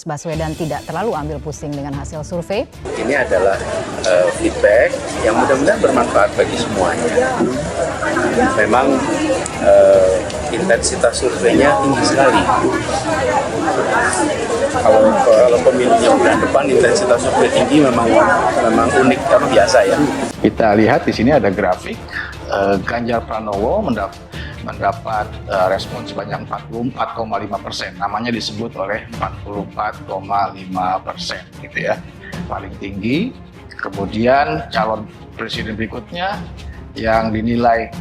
Baswedan tidak terlalu ambil pusing dengan hasil survei. Ini adalah feedback yang mudah-mudahan bermanfaat bagi semuanya. Memang intensitas surveinya tinggi sekali. Kalau pemilunya bulan depan intensitas survei tinggi memang unik karena biasa ya. Kita lihat di sini ada grafik Ganjar Pranowo mendapat respon sebanyak 44,5%. Namanya disebut oleh 44,5% gitu ya, paling tinggi. Kemudian calon presiden berikutnya yang dinilai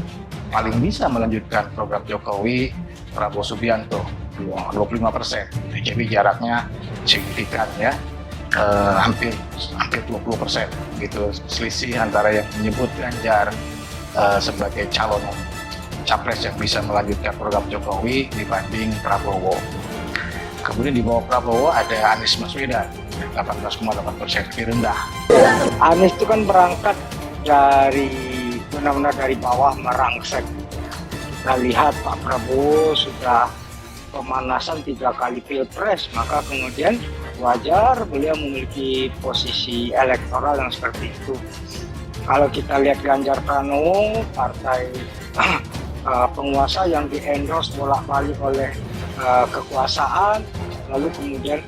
paling bisa melanjutkan program Jokowi, Prabowo Subianto, 25%. Jadi jaraknya signifikan ya, hampir 20% gitu, selisih antara yang menyebut Ganjar sebagai calon capres yang bisa melanjutkan program Jokowi dibanding Prabowo. Kemudian di bawah Prabowo ada Anies Baswedan, 18,8%, lebih rendah. Anies itu kan berangkat dari benar-benar dari bawah merangsek. Kita lihat Pak Prabowo sudah pemanasan 3 kali pilpres, maka kemudian wajar beliau memiliki posisi elektoral yang seperti itu. Kalau kita lihat Ganjar Pranowo, partai penguasa yang di-endorse bolak-balik oleh kekuasaan, lalu kemudian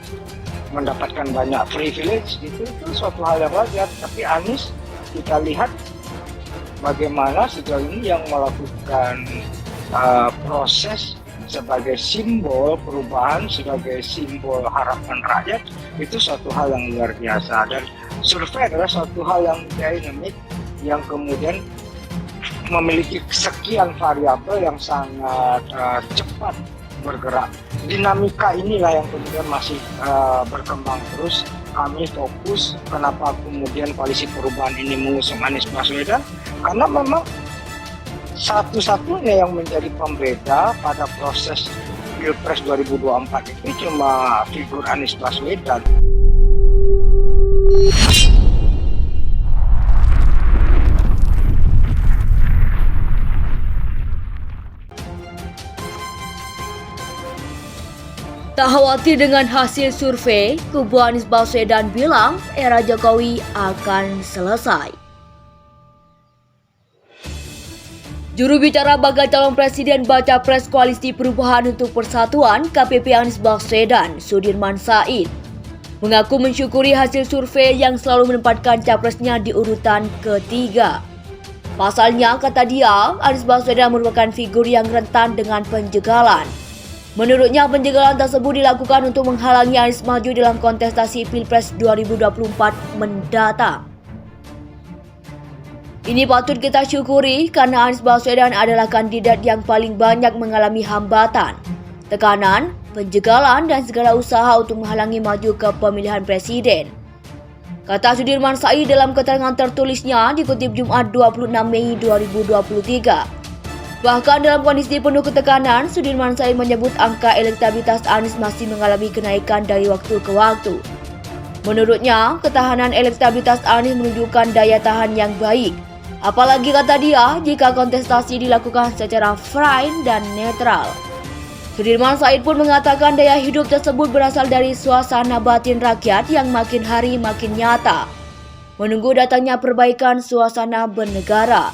mendapatkan banyak privilege, itu suatu hal yang wajar. Tapi Anies, kita lihat bagaimana sejauh ini yang melakukan proses sebagai simbol perubahan, sebagai simbol harapan rakyat, itu suatu hal yang luar biasa. Dan survei adalah suatu hal yang dinamis, yang kemudian memiliki sekian variabel yang sangat cepat bergerak. Dinamika inilah yang kemudian masih berkembang terus. Kami fokus kenapa kemudian koalisi perubahan ini mengusung Anies Baswedan, karena memang satu-satunya yang menjadi pembeda pada proses Pilpres 2024 itu cuma figur Anies Baswedan. Tak khawatir dengan hasil survei, kubu Anies Baswedan bilang era Jokowi akan selesai. Juru bicara bakal calon presiden Baca Pres Koalisi Perubahan untuk Persatuan KPP Anies Baswedan, Sudirman Said, mengaku mensyukuri hasil survei yang selalu menempatkan capresnya di urutan ketiga. Pasalnya, kata dia, Anies Baswedan merupakan figur yang rentan dengan penjegalan. Menurutnya, penjegalan tersebut dilakukan untuk menghalangi Anies maju dalam kontestasi Pilpres 2024 mendatang. Ini patut kita syukuri karena Anies Baswedan adalah kandidat yang paling banyak mengalami hambatan, tekanan, penjegalan dan segala usaha untuk menghalangi maju ke pemilihan presiden. Kata Sudirman Said dalam keterangan tertulisnya dikutip Jumat 26 Mei 2023. Bahkan dalam kondisi penuh ketekanan, Sudirman Said menyebut angka elektabilitas Anies masih mengalami kenaikan dari waktu ke waktu. Menurutnya, ketahanan elektabilitas Anies menunjukkan daya tahan yang baik. Apalagi kata dia, jika kontestasi dilakukan secara fair dan netral. Sudirman Said pun mengatakan daya hidup tersebut berasal dari suasana batin rakyat yang makin hari makin nyata, menunggu datangnya perbaikan suasana bernegara.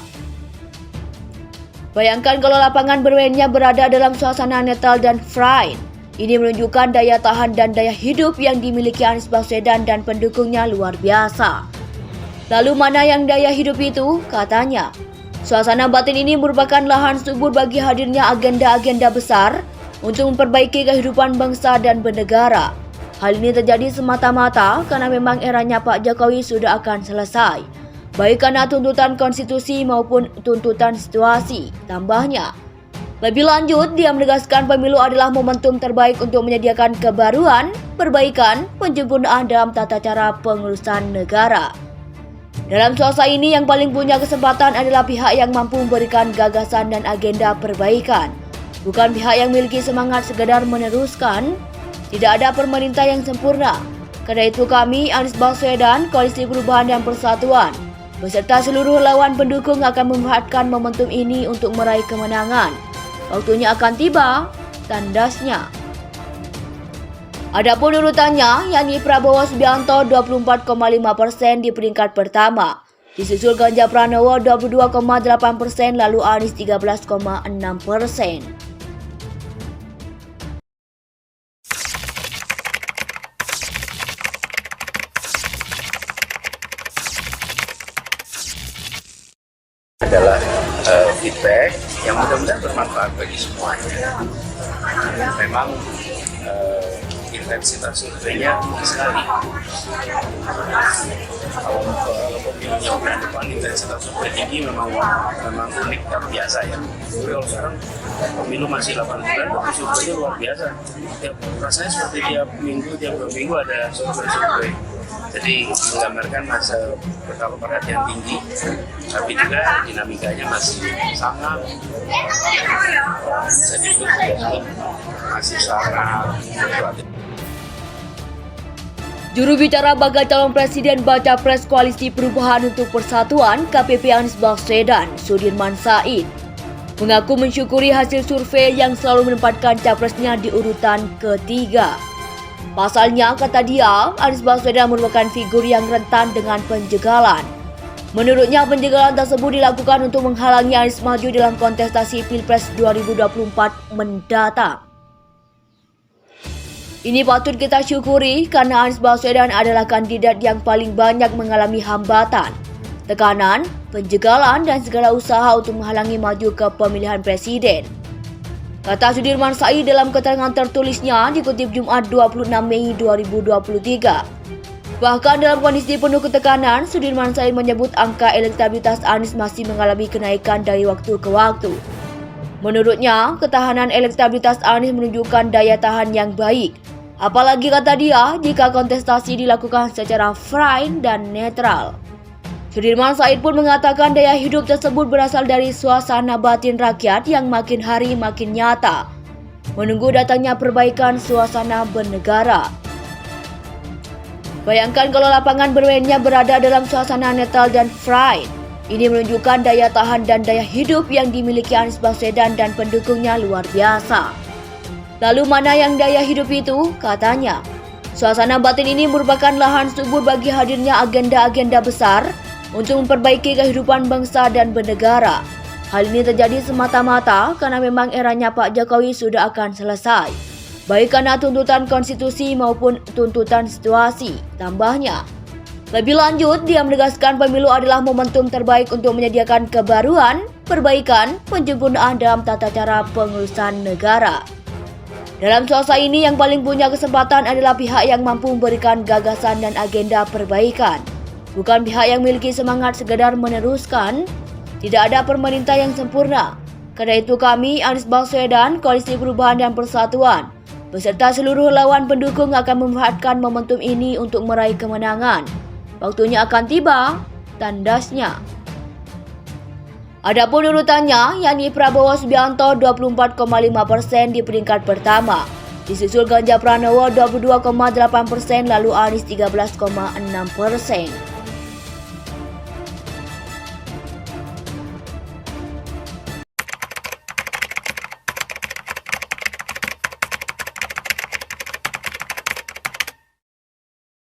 Bayangkan kalau lapangan bermainnya berada dalam suasana netral dan fair. Ini menunjukkan daya tahan dan daya hidup yang dimiliki Anies Baswedan dan pendukungnya luar biasa. Lalu mana yang daya hidup itu? Katanya, suasana batin ini merupakan lahan subur bagi hadirnya agenda-agenda besar untuk memperbaiki kehidupan bangsa dan bernegara. Hal ini terjadi semata-mata karena memang eranya Pak Jokowi sudah akan selesai, baik karena tuntutan konstitusi maupun tuntutan situasi, tambahnya. Lebih lanjut, dia menegaskan pemilu adalah momentum terbaik untuk menyediakan kebaruan, perbaikan, penyempurnaan dalam tata cara pengurusan negara. Dalam suasana ini yang paling punya kesempatan adalah pihak yang mampu memberikan gagasan dan agenda perbaikan, bukan pihak yang memiliki semangat sekedar meneruskan. Tidak ada pemerintah yang sempurna. Karena itu kami, Anies Baswedan, Koalisi Perubahan dan Persatuan, beserta seluruh lawan pendukung akan memanfaatkan momentum ini untuk meraih kemenangan. Waktunya akan tiba, tandasnya. Adapun urutannya, yakni Prabowo Subianto 24,5% di peringkat pertama. Disusul Ganjar Pranowo 22,8%, lalu Anies 13,6%. Adalah feedback yang mudah-mudahan bermanfaat bagi semuanya. Memang intensitas surveinya tinggi sekali. Kalau pemilu yang bulan depan intensitas survei tinggi memang unik dan biasa ya. Tapi kalau sekarang pemilu masih 8 bulan, tapi surveinya luar biasa. Rasanya seperti tiap dua minggu ada survei. Jadi menggambarkan masa betapa perhatian tinggi, tapi juga dinamikanya masih sangat masih sangat fluktuatif. Juru bicara bakal calon presiden Baca Pres Koalisi Perubahan untuk Persatuan KPP Anies Baswedan, Sudirman Said, mengaku mensyukuri hasil survei yang selalu menempatkan capresnya di urutan ketiga. Pasalnya, kata dia, Anies Baswedan merupakan figur yang rentan dengan penjegalan. Menurutnya, penjegalan tersebut dilakukan untuk menghalangi Anies maju dalam kontestasi Pilpres 2024 mendatang. Ini patut kita syukuri karena Anies Baswedan adalah kandidat yang paling banyak mengalami hambatan, tekanan, penjegalan dan segala usaha untuk menghalangi maju ke pemilihan presiden. Kata Sudirman Said dalam keterangan tertulisnya dikutip Jumat 26 Mei 2023. Bahkan dalam kondisi penuh ketekanan, Sudirman Said menyebut angka elektabilitas Anies masih mengalami kenaikan dari waktu ke waktu. Menurutnya, ketahanan elektabilitas Anies menunjukkan daya tahan yang baik. Apalagi kata dia, jika kontestasi dilakukan secara fair dan netral. Sudirman Said pun mengatakan daya hidup tersebut berasal dari suasana batin rakyat yang makin hari makin nyata, menunggu datangnya perbaikan suasana bernegara. Bayangkan kalau lapangan bermainnya berada dalam suasana netral dan fair. Ini menunjukkan daya tahan dan daya hidup yang dimiliki Anies Baswedan dan pendukungnya luar biasa. Lalu mana yang daya hidup itu? Katanya, suasana batin ini merupakan lahan subur bagi hadirnya agenda-agenda besar untuk memperbaiki kehidupan bangsa dan bernegara. Hal ini terjadi semata-mata karena memang eranya Pak Jokowi sudah akan selesai, baik karena tuntutan konstitusi maupun tuntutan situasi, tambahnya. Lebih lanjut, dia menegaskan pemilu adalah momentum terbaik untuk menyediakan kebaruan, perbaikan, penyempurnaan dalam tata cara pengurusan negara. Dalam suasana ini yang paling punya kesempatan adalah pihak yang mampu memberikan gagasan dan agenda perbaikan. Bukan pihak yang memiliki semangat sekedar meneruskan. Tidak ada pemerintah yang sempurna. Karena itu kami, Anies Baswedan, Koalisi Perubahan dan Persatuan, beserta seluruh lawan pendukung akan memanfaatkan momentum ini untuk meraih kemenangan. Waktunya akan tiba, tandasnya. Adapun urutannya, yakni Prabowo Subianto 24,5% di peringkat pertama. Disusul Ganjar Pranowo 22,8%, lalu Anies 13,6%.